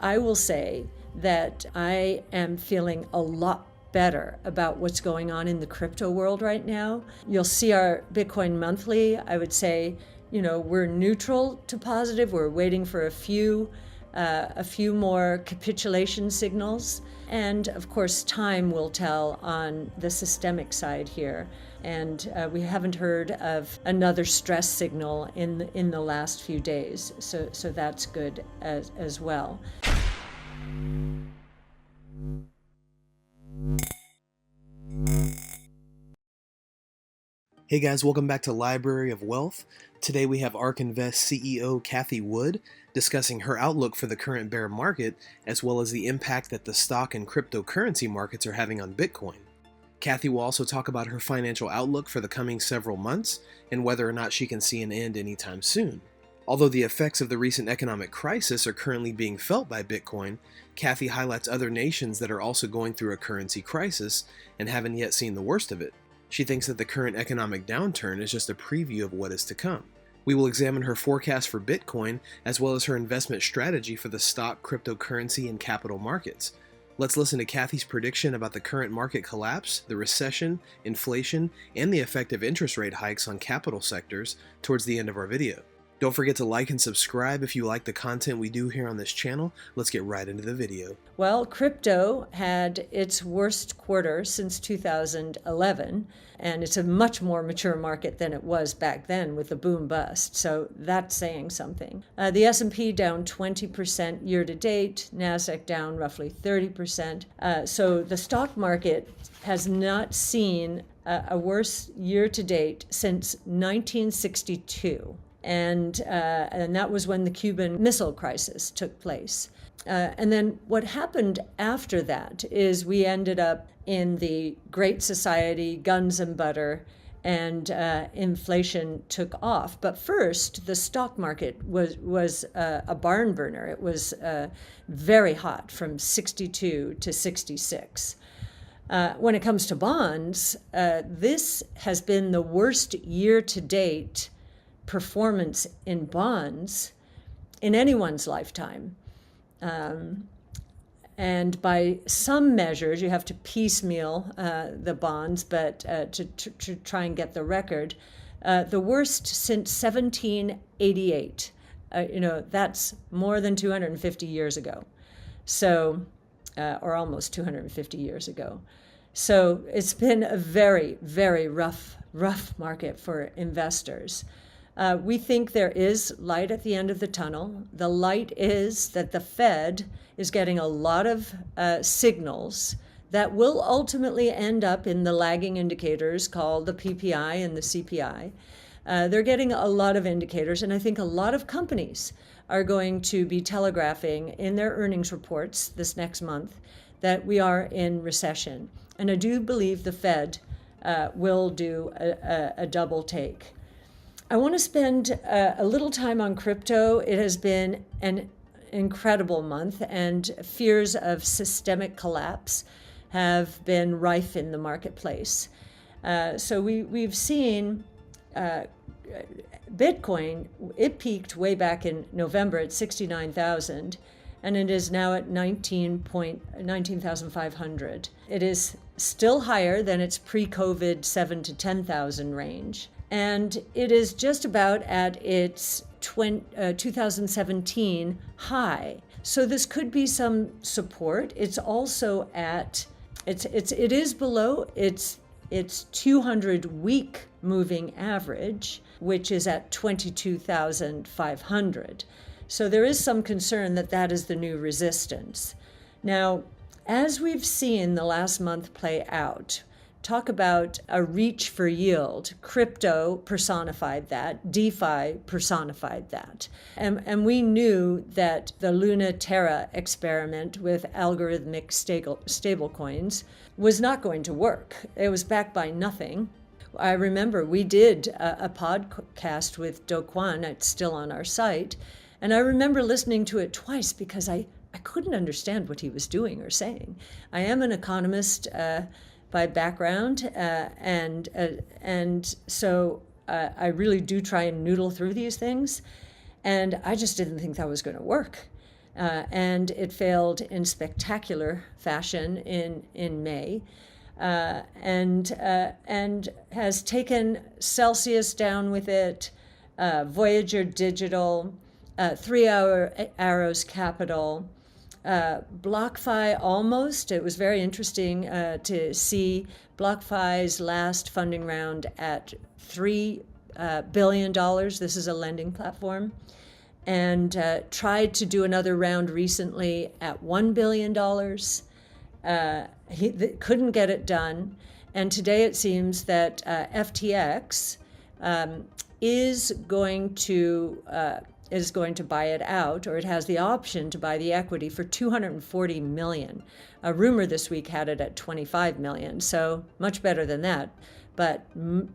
I will say that I am feeling a lot better about what's going on in the crypto world right now. You'll see our Bitcoin monthly. I would say, we're neutral to positive. We're waiting for a few more capitulation signals. And of course, time will tell on the systemic side here. And we haven't heard of another stress signal in the last few days. So that's good as well. Hey guys, welcome back to Library of Wealth. Today we have ARK Invest CEO Cathie Wood discussing her outlook for the current bear market, as well as the impact that the stock and cryptocurrency markets are having on Bitcoin. Cathie will also talk about her financial outlook for the coming several months and whether or not she can see an end anytime soon. Although the effects of the recent economic crisis are currently being felt by Bitcoin, Cathie highlights other nations that are also going through a currency crisis and haven't yet seen the worst of it. She thinks that the current economic downturn is just a preview of what is to come. We will examine her forecast for Bitcoin, as well as her investment strategy for the stock, cryptocurrency, and capital markets. Let's listen to Cathie's prediction about the current market collapse, the recession, inflation, and the effect of interest rate hikes on capital sectors towards the end of our video. Don't forget to like and subscribe if you like the content we do here on this channel. Let's get right into the video. Well, crypto had its worst quarter since 2011, and it's a much more mature market than it was back then with the boom bust. So that's saying something. The S&P down 20% year to date, NASDAQ down roughly 30%. So the stock market has not seen a worse year to date since 1962. And that was when the Cuban Missile Crisis took place. And then what happened after that is we ended up in the Great Society, guns and butter, and inflation took off. But first, the stock market was a barn burner. It was very hot from 62 to 66. When it comes to bonds, this has been the worst year-to-date performance in bonds in anyone's lifetime. And by some measures, you have to piecemeal the bonds, but to try and get the record, the worst since 1788. That's more than 250 years ago. So, or almost 250 years ago. So it's been a very, very rough market for investors. We think there is light at the end of the tunnel. The light is that the Fed is getting a lot of signals that will ultimately end up in the lagging indicators called the PPI and the CPI. They're getting a lot of indicators, and I think a lot of companies are going to be telegraphing in their earnings reports this next month that we are in recession. And I do believe the Fed will do a double take. I want to spend a little time on crypto. It has been an incredible month, and fears of systemic collapse have been rife in the marketplace. So we've seen Bitcoin, it peaked way back in November at 69,000, and it is now at 19,500. It is still higher than its pre-COVID 7 to 10,000 range. And it is just about at its 2017 high. So this could be some support. It's also it is below its 200-week moving average, which is at 22,500. So there is some concern that that is the new resistance. Now, as we've seen the last month play out, talk about a reach for yield. Crypto personified that. DeFi personified that. And we knew that the Luna Terra experiment with algorithmic stablecoins was not going to work. It was backed by nothing. I remember we did a podcast with Do Kwon. It's still on our site. And I remember listening to it twice because I couldn't understand what he was doing or saying. I am an economist by background, and so I really do try and noodle through these things, and I just didn't think that was going to work. and it failed in spectacular fashion in May. And has taken Celsius down with it, Voyager Digital, 3 Arrows Capital, BlockFi almost. It was very interesting to see BlockFi's last funding round at $3 billion. This is a lending platform. And tried to do another round recently at $1 billion. He couldn't get it done. And today it seems that FTX is going to buy it out, or it has the option to buy the equity for $240 million. A rumor this week had it at $25 million, so much better than that, but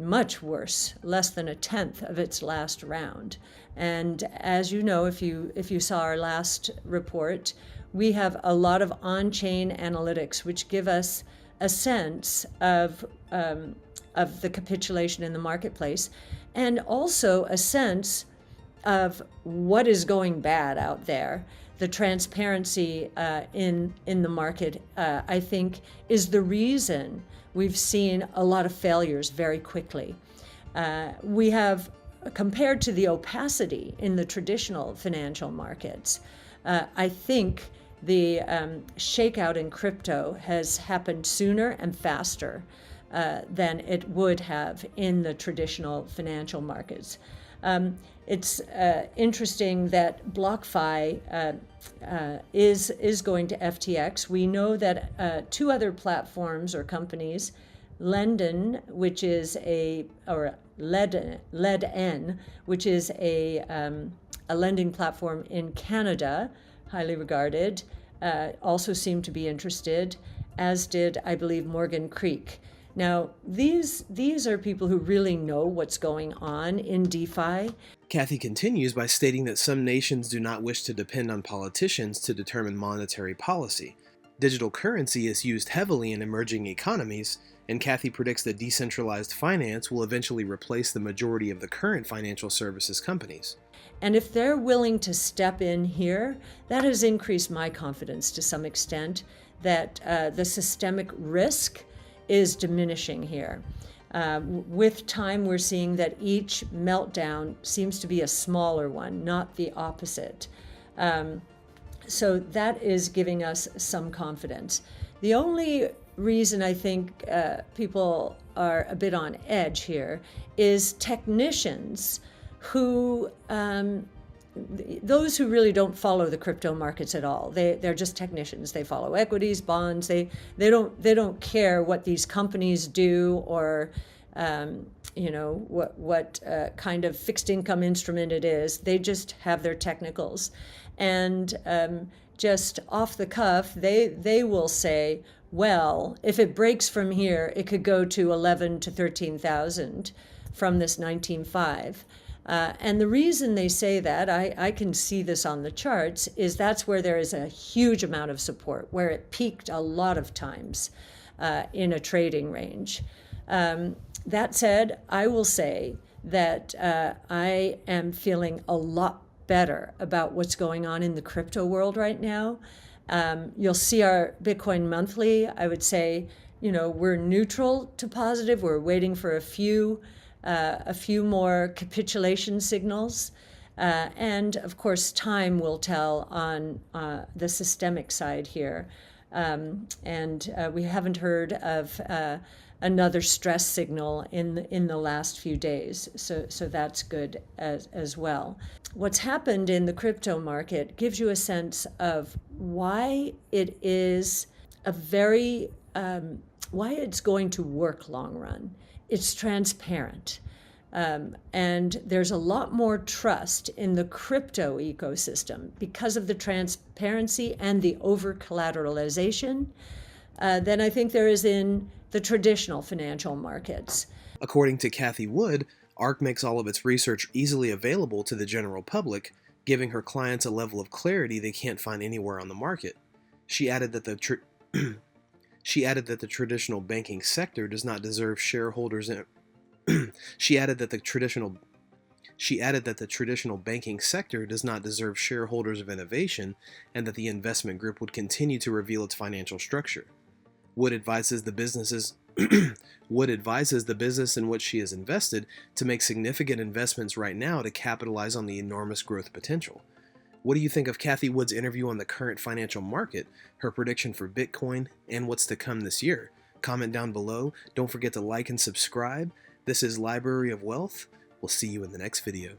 much worse, less than a tenth of its last round. And as you know, if you saw our last report, we have a lot of on-chain analytics which give us a sense of the capitulation in the marketplace, and also a sense of what is going bad out there. The transparency in the market, I think, is the reason we've seen a lot of failures very quickly. We have, compared to the opacity in the traditional financial markets, I think the shakeout in crypto has happened sooner and faster than it would have in the traditional financial markets. It's interesting that BlockFi is going to FTX. We know that 2 other platforms or companies, Lendn, which is LedN, which is a lending platform in Canada, highly regarded, also seemed to be interested, as did, I believe, Morgan Creek. Now, these are people who really know what's going on in DeFi. Cathie continues by stating that some nations do not wish to depend on politicians to determine monetary policy. Digital currency is used heavily in emerging economies, and Cathie predicts that decentralized finance will eventually replace the majority of the current financial services companies. And if they're willing to step in here, that has increased my confidence to some extent that the systemic risk is diminishing here. With time, we're seeing that each meltdown seems to be a smaller one, not the opposite. So that is giving us some confidence. The only reason I think people are a bit on edge here is technicians who, those who really don't follow the crypto markets at all. They're just technicians. They follow equities, bonds. They don't care what these companies do, or what kind of fixed income instrument it is. They just have their technicals, and just off the cuff, they will say, well, if it breaks from here, it could go to 11 to 13,000 from this 19.5. And the reason they say that, I can see this on the charts, is that's where there is a huge amount of support, where it peaked a lot of times in a trading range. That said, I will say that I am feeling a lot better about what's going on in the crypto world right now. You'll see our Bitcoin monthly. I would say, we're neutral to positive. We're waiting for a few more capitulation signals. And of course, time will tell on the systemic side here. And we haven't heard of another stress signal in the last few days. So that's good as well. What's happened in the crypto market gives you a sense of why it is why it's going to work long run. It's transparent. And there's a lot more trust in the crypto ecosystem because of the transparency and the over-collateralization than I think there is in the traditional financial markets. According to Cathie Wood, ARK makes all of its research easily available to the general public, giving her clients a level of clarity they can't find anywhere on the market. She added that the traditional banking sector does not deserve shareholders. She added that the traditional She added that the traditional banking sector does not deserve shareholders of innovation and that the investment group would continue to reveal its financial structure. Wood advises the businesses Wood advises the business in which she is invested to make significant investments right now to capitalize on the enormous growth potential. What do you think of Cathie Wood's interview on the current financial market, her prediction for Bitcoin, and what's to come this year? Comment down below. Don't forget to like and subscribe. This is Library of Wealth. We'll see you in the next video.